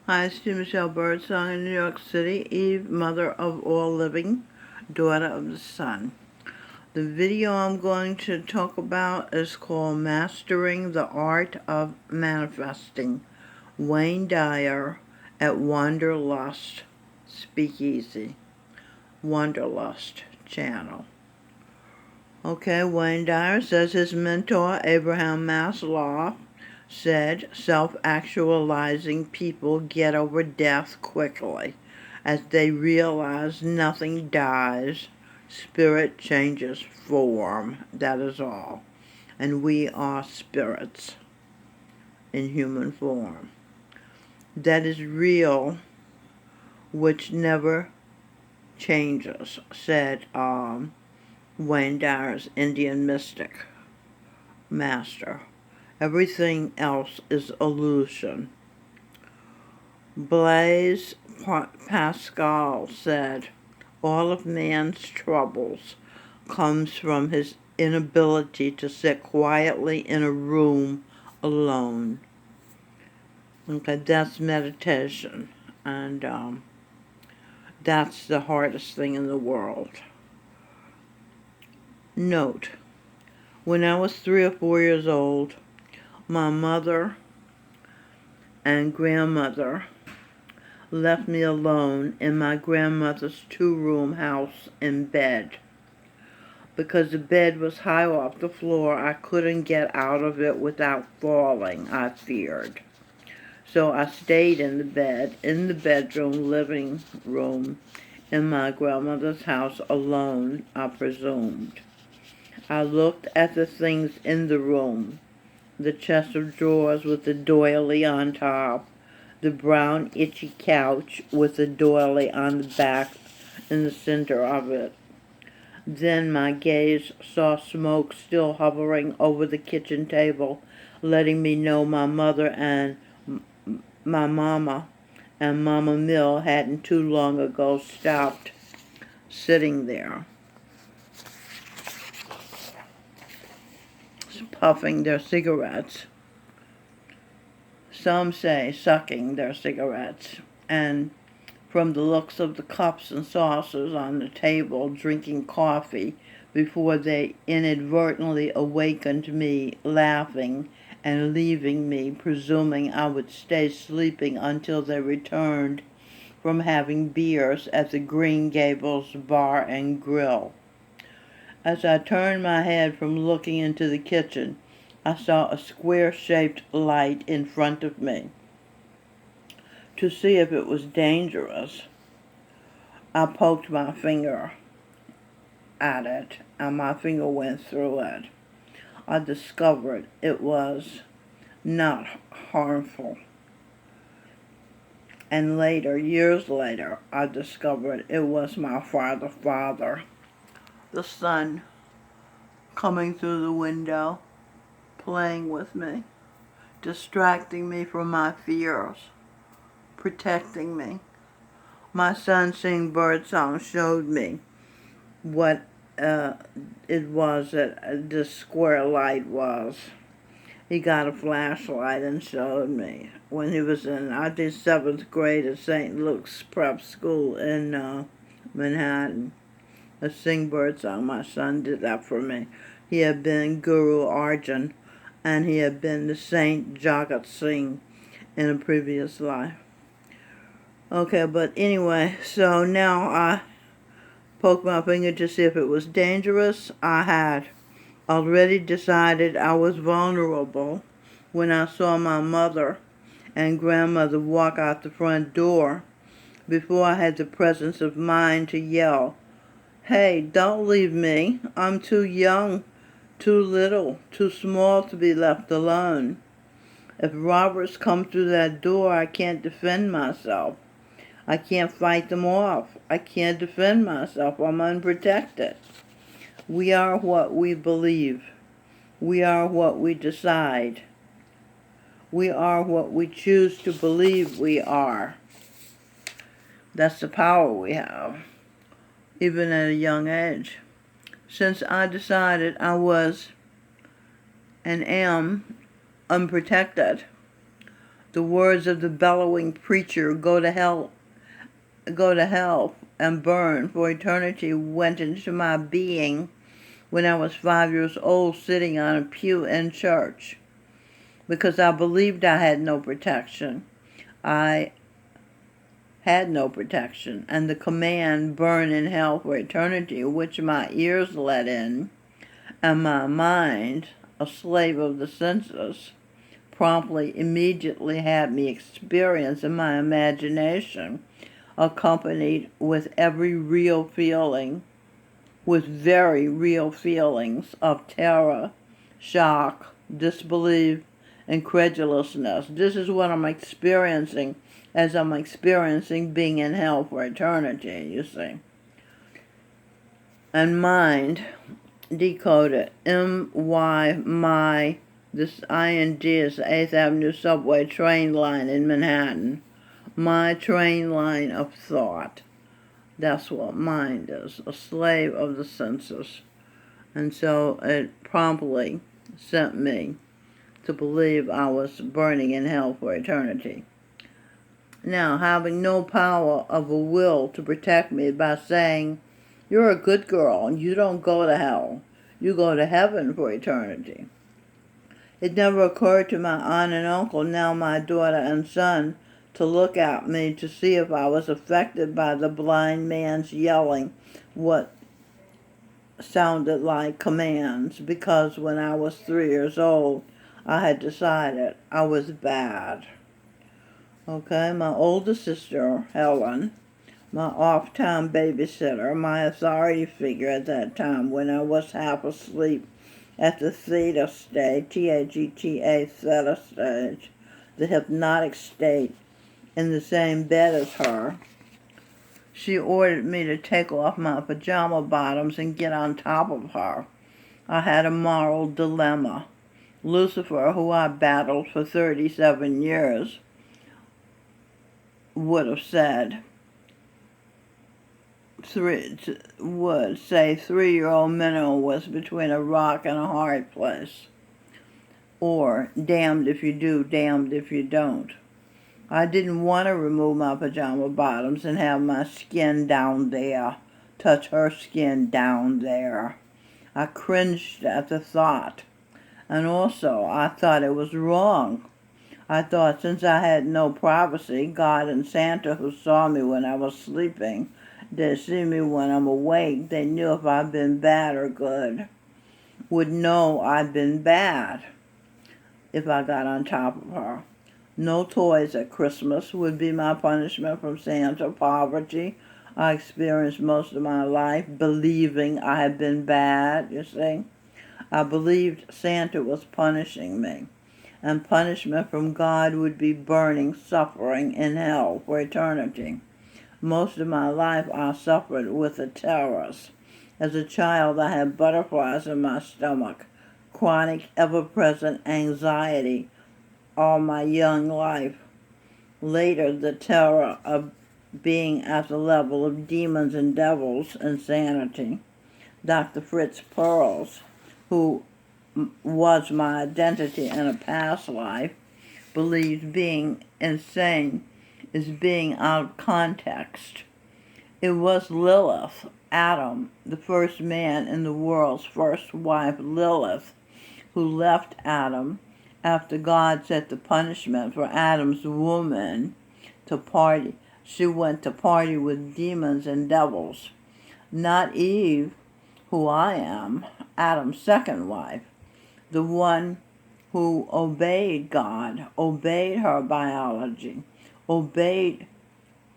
Hi, it's Michelle Birdsong in New York City, Eve, mother of all living, daughter of the sun. The video I'm going to talk about is called Mastering the Art of Manifesting, Wayne Dyer at Wanderlust Speakeasy, Wanderlust channel. Okay, Wayne Dyer says his mentor, Abraham Maslow, said self-actualizing people get over death quickly as they realize nothing dies, spirit changes form, that is all. And we are spirits in human form. That is real, which never changes, said Wayne Dyer's Indian mystic master. Everything else is illusion. Blaise Pascal said, all of man's troubles comes from his inability to sit quietly in a room alone. Okay, that's meditation, and that's the hardest thing in the world. Note, when I was 3 or 4 years old, my mother and grandmother left me alone in my grandmother's 2-room house in bed. Because the bed was high off the floor, I couldn't get out of it without falling, I feared. So I stayed in the bed, in the bedroom, living room, in my grandmother's house alone, I presumed. I looked at the things in the room, the chest of drawers with the doily on top, the brown itchy couch with the doily on the back in the center of it. Then my gaze saw smoke still hovering over the kitchen table, letting me know my mother and my mama and Mama Mill hadn't too long ago stopped sitting there, puffing their cigarettes. Some say sucking their cigarettes, and from the looks of the cups and saucers on the table, drinking coffee before they inadvertently awakened me laughing and leaving me, presuming I would stay sleeping until they returned from having beers at the Green Gables Bar and Grill. As I turned my head from looking into the kitchen, I saw a square-shaped light in front of me. To see if it was dangerous, I poked my finger at it, and my finger went through it. I discovered it was not harmful. And later, years later, I discovered it was my father, the sun, coming through the window, playing with me, distracting me from my fears, protecting me. My son singing birdsong showed me what it was that this square light was. He got a flashlight and showed me when he was in, I did 7th grade at St. Luke's Prep School in Manhattan. A sing birdsong, my son did that for me. He had been Guru Arjan, and he had been the Saint Jagat Singh in a previous life. Okay, but anyway, so now I poked my finger to see if it was dangerous. I had already decided I was vulnerable when I saw my mother and grandmother walk out the front door before I had the presence of mind to yell, "Hey, don't leave me. I'm too young, too little, too small to be left alone. If robbers come through that door, I can't defend myself. I can't fight them off. I can't defend myself. I'm unprotected." We are what we believe. We are what we decide. We are what we choose to believe we are. That's the power we have, even at a young age. Since I decided I was and am unprotected, The words of the bellowing preacher, go to hell and burn for eternity, went into my being when I was 5 years old, sitting on a pew in church, because I believed I had no protection. I had no protection, and the command, burn in hell for eternity, which my ears let in, and my mind, a slave of the senses, promptly, immediately had me experience in my imagination, accompanied with every real feeling, with very real feelings of terror, shock, disbelief, incredulousness. This is what I'm experiencing as I'm experiencing being in hell for eternity, you see. And mind, decoded, M-Y, my, this IND is the 8th Avenue subway train line in Manhattan. My train line of thought. That's what mind is, a slave of the senses. And so it promptly sent me to believe I was burning in hell for eternity. Now, having no power of a will to protect me by saying, you're a good girl and you don't go to hell, you go to heaven for eternity. It never occurred to my aunt and uncle, now my daughter and son, to look at me to see if I was affected by the blind man's yelling what sounded like commands, because when I was 3 years old, I had decided I was bad. Okay, my older sister, Helen, my off-time babysitter, my authority figure at that time when I was half asleep at the theta stage, T-A-G-T-A, theta stage, the hypnotic state, in the same bed as her. She ordered me to take off my pajama bottoms and get on top of her. I had a moral dilemma. Lucifer, who I battled for 37 years, would say 3-year-old Minnow was between a rock and a hard place. Or, damned if you do, damned if you don't. I didn't want to remove my pajama bottoms and have my skin down there, touch her skin down there. I cringed at the thought. And also, I thought it was wrong. I thought since I had no privacy, God and Santa, who saw me when I was sleeping, they see me when I'm awake, they knew if I'd been bad or good, would know I'd been bad if I got on top of her. No toys at Christmas would be my punishment from Santa. Poverty I experienced most of my life, believing I had been bad, you see. I believed Santa was punishing me, and punishment from God would be burning, suffering in hell for eternity. Most of my life I suffered with the terrors. As a child I had butterflies in my stomach, chronic, ever-present anxiety all my young life. Later, the terror of being at the level of demons and devils, insanity. Dr. Fritz Perls, who was my identity in a past life, believes being insane is being out of context. It was Lilith, Adam, the first man in the world's first wife, Lilith, who left Adam after God set the punishment for Adam's woman to party. She went to party with demons and devils. Not Eve, who I am, Adam's second wife, the one who obeyed God, obeyed her biology, obeyed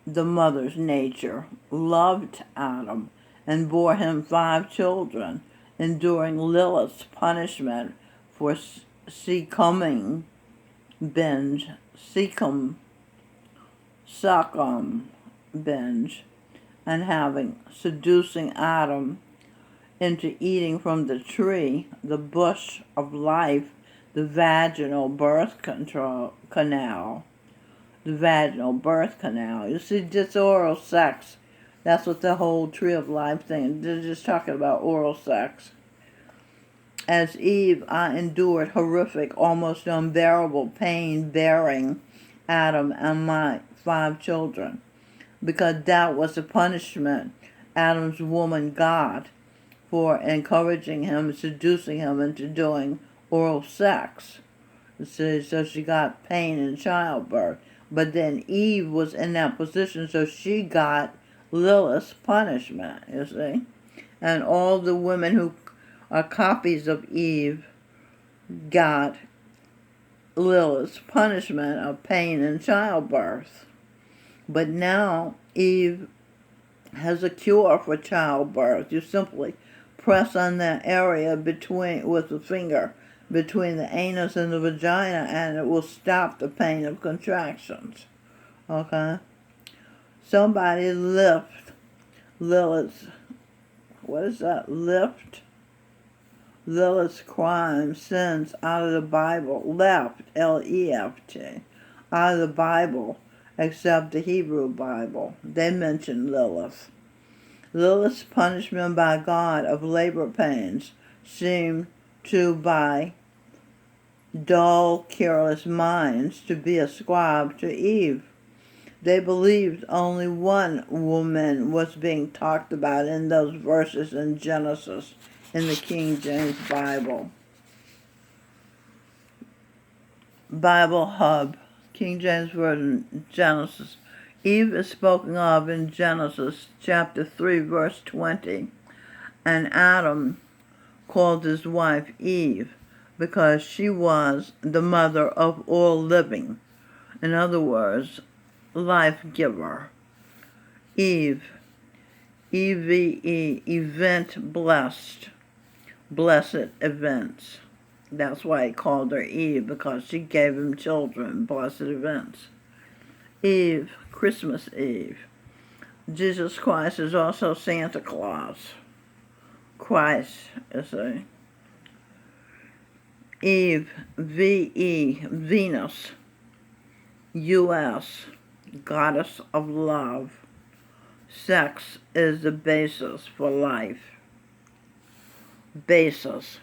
the mother's nature, loved Adam, and bore him 5 children, enduring Lilith's punishment for succumbing binge, and seducing Adam into eating from the tree, the bush of life, the vaginal birth canal. The vaginal birth canal. You see, just oral sex. That's what the whole tree of life thing, they're just talking about oral sex. As Eve, I endured horrific, almost unbearable pain bearing Adam and my 5 children, because that was the punishment Adam's woman got for encouraging him, seducing him into doing oral sex. So she got pain in childbirth. But then Eve was in that position, so she got Lilith's punishment, you see. And all the women who are copies of Eve got Lilith's punishment of pain in childbirth. But now Eve has a cure for childbirth. You simply press on that area with the finger between the anus and the vagina, and it will stop the pain of contractions. Okay? Somebody lift Lilith's, lift Lilith's crime, sins out of the Bible, left, L-E-F-T, out of the Bible, except the Hebrew Bible. They mention Lilith. Lilith's punishment by God of labor pains seemed to, by dull, careless minds, to be ascribed to Eve. They believed only one woman was being talked about in those verses in Genesis in the King James Bible. Bible Hub, King James Version, Genesis. Eve is spoken of in Genesis chapter 3, verse 20, and Adam called his wife Eve because she was the mother of all living. In other words, life giver. Eve, E-V-E, event blessed, blessed events. That's why he called her Eve, because she gave him children, blessed events. Eve, Christmas Eve. Jesus Christ is also Santa Claus. Christ, you see. Eve, V-E, Venus, U.S., goddess of love. Sex is the basis for life. Basis,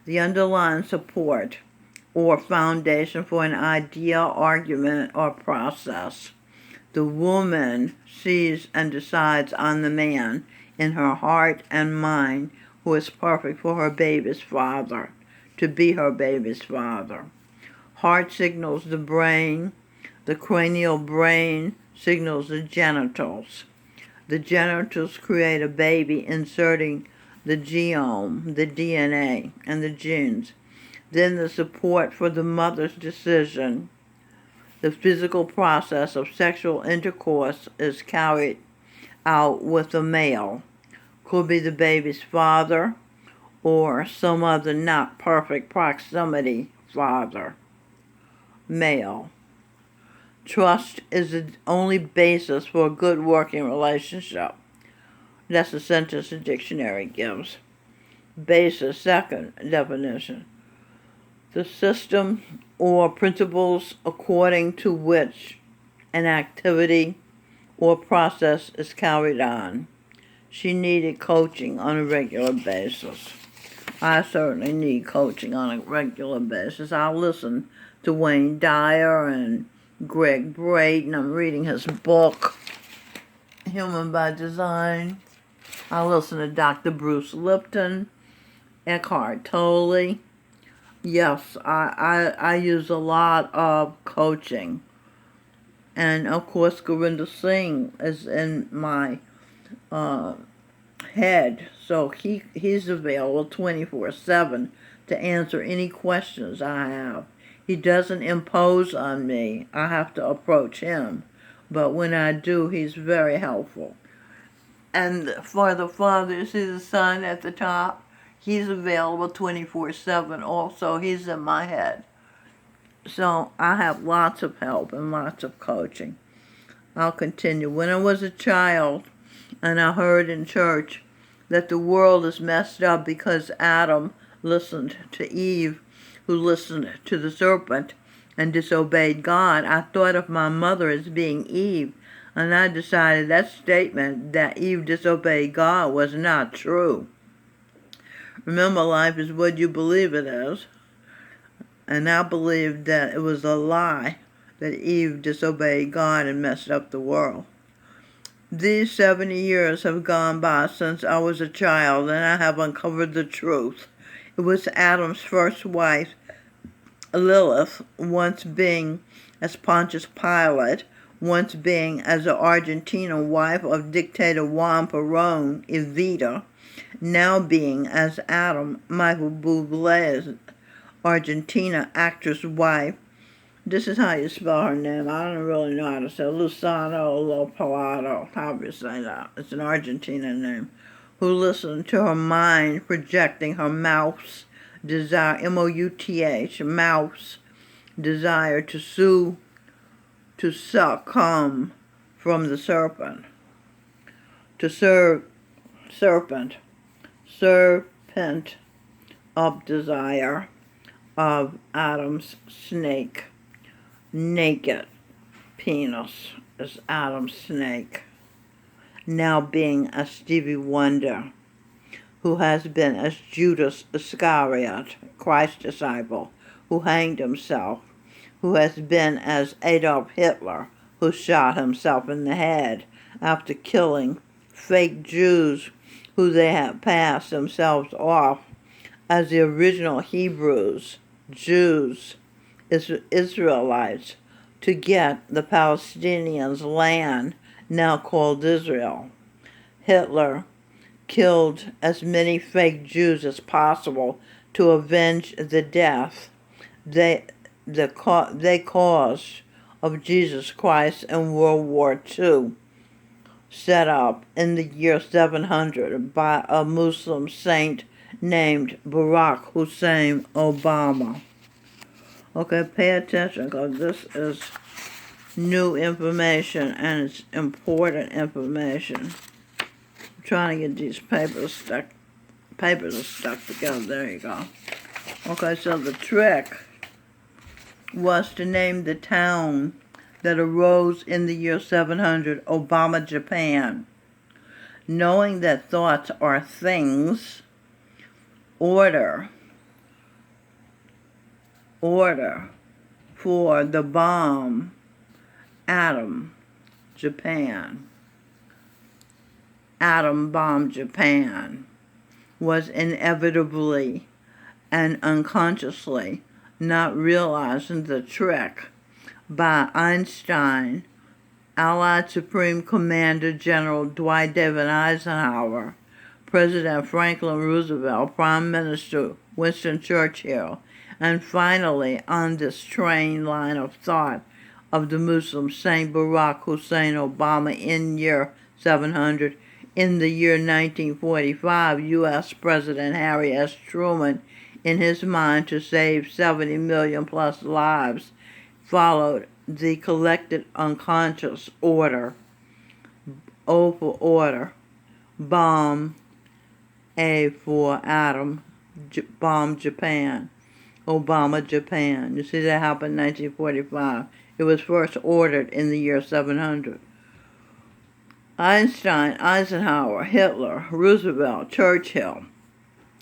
the underlying support or foundation for an idea, argument, or process. The woman sees and decides on the man in her heart and mind who is perfect for her baby's father, to be her baby's father. Heart signals the brain. The cranial brain signals the genitals. The genitals create a baby, inserting the genome, the DNA, and the genes. Then the support for the mother's decision. The physical process of sexual intercourse is carried out with the male. Could be the baby's father or some other not perfect proximity father. Male. Trust is the only basis for a good working relationship. That's the sentence the dictionary gives. Basis, second definition. The system or principles according to which an activity or process is carried on. She needed coaching on a regular basis. I certainly need coaching on a regular basis. I listen to Wayne Dyer and Greg Braden. I'm reading his book, Human by Design. I listen to Dr. Bruce Lipton, Eckhart Tolle. Yes, I use a lot of coaching. And of course, Gurinder Singh is in my head. So he's available 24/7 to answer any questions I have. He doesn't impose on me. I have to approach him. But when I do, he's very helpful. And for the father, you see the sign at the top? He's available 24/7 also. He's in my head. So I have lots of help and lots of coaching. I'll continue. When I was a child and I heard in church that the world is messed up because Adam listened to Eve, who listened to the serpent and disobeyed God, I thought of my mother as being Eve, and I decided that statement that Eve disobeyed God was not true. Remember, life is what you believe it is. And I believed that it was a lie that Eve disobeyed God and messed up the world. These 70 years have gone by since I was a child, and I have uncovered the truth. It was Adam's first wife, Lilith, once being as Pontius Pilate, once being as the Argentinian wife of dictator Juan Perón, Evita, now being as Adam, Michael Bublé's Argentina actress wife. This is how you spell her name. I don't really know how to say it. Luzano Lopalato, however you say that. It's an Argentina name. Who listened to her mind projecting her mouth's desire, M-O-U-T-H, mouth's desire to succumb from the serpent. To serpent of desire of Adam's snake. Naked penis is Adam's snake. Now being a Stevie Wonder, who has been as Judas Iscariot, Christ's disciple, who hanged himself, who has been as Adolf Hitler, who shot himself in the head after killing fake Jews who they had passed themselves off as the original Hebrews, Jews, Israelites, to get the Palestinians' land now called Israel. Hitler killed as many fake Jews as possible to avenge the death they caused of Jesus Christ in World War II, set up in the year 700 by a Muslim saint named Barack Hussein Obama. Okay, pay attention, because this is new information and it's important information. I'm trying to get these papers stuck together. There you go. Okay, so the trick was to name the town that arose in the year 700 Obama, Japan. Knowing that thoughts are things, order for the bomb, atom, Japan. Atom bomb Japan was inevitably and unconsciously not realizing the trick by Einstein, Allied Supreme Commander General Dwight David Eisenhower, President Franklin Roosevelt, Prime Minister Winston Churchill, and finally on this train line of thought of the Muslim saint Barack Hussein Obama in year 700. In the year 1945, U.S. President Harry S. Truman, in his mind to save 70 million plus lives, followed the collected unconscious order, O for order, bomb, A for atom, bomb Japan, Obama Japan. You see, that happened in 1945. It was first ordered in the year 700. Einstein, Eisenhower, Hitler, Roosevelt, Churchill,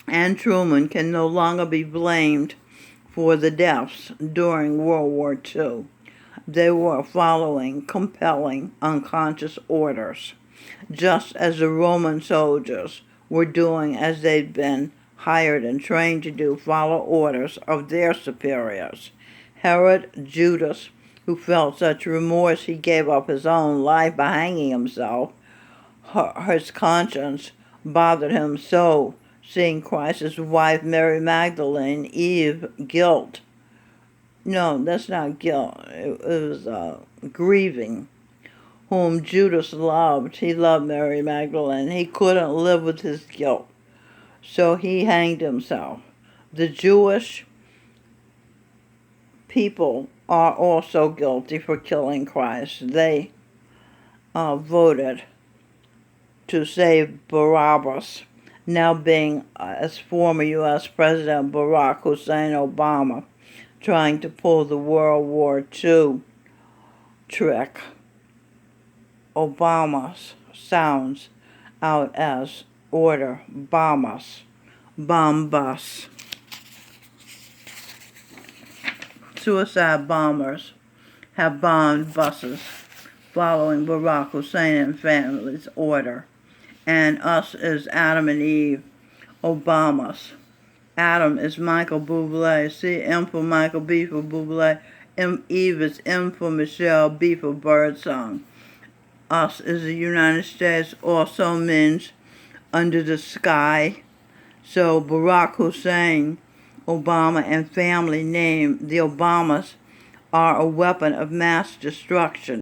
and Truman can no longer be blamed for the deaths during World War II. They were following compelling unconscious orders, just as the Roman soldiers were doing as they'd been hired and trained to do, follow orders of their superiors. Herod Judas, who felt such remorse he gave up his own life by hanging himself, his conscience bothered him so, seeing Christ's wife Mary Magdalene, Eve, guilt. No, that's not guilt. It was grieving. Whom Judas loved. He loved Mary Magdalene. He couldn't live with his guilt, so he hanged himself. The Jewish people are also guilty for killing Christ. They voted to save Barabbas, now being as former U.S. President Barack Hussein Obama, trying to pull the World War II trick. Obama sounds out as order, bombus. Suicide bombers have bombed buses following Barack Hussein and family's order. And us is Adam and Eve, Obamas. Adam is Michael Bublé, C, M for Michael, B for Bublé, Eve is M for Michelle, B for Birdsong. Us is the United States also means under the sky. So Barack Hussein, Obama, and family name, the Obamas, are a weapon of mass destruction.